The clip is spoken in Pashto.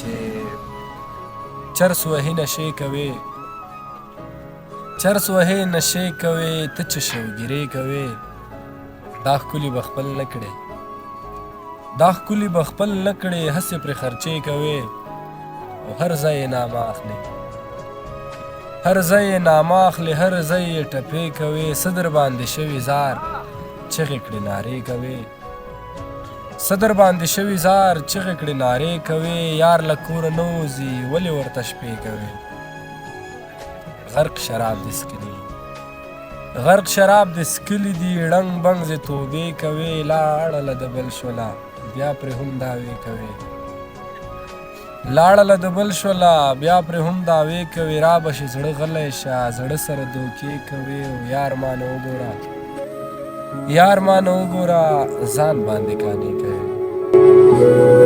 چې چرس وهې نشې کوې چرس وهې نشې کوې ته چې شوګیرې کوې دا ښکلي به خپل نه کړې دا ښکلي به خپل نه کړې هسې پرې خرچې کوې او هر ځای یې نامه اخلې هر ځای یې نامه اخلې هر ځای یې ټپې کوې څه در باندې شوي زار چغې کړې نارې کوې څه در باندې شوي زار چغې کړې نارې کوې یار له کوره نه وځي ولې ورته شپې کوې غرق شراب دې څکلي غرق شراب دې څکلي دي ړنګ بنګ زې توبې کوې لاړه له د بل شوله بیا پرې هم دعوې کوې لاړه له د بل شوله بیا پرې هم دعوې کوې را به شي زړه غلی شه زړه سره دوکې کوې او یار ما نه وګوره یار ما نه وګوره ځان باندې کانې کوې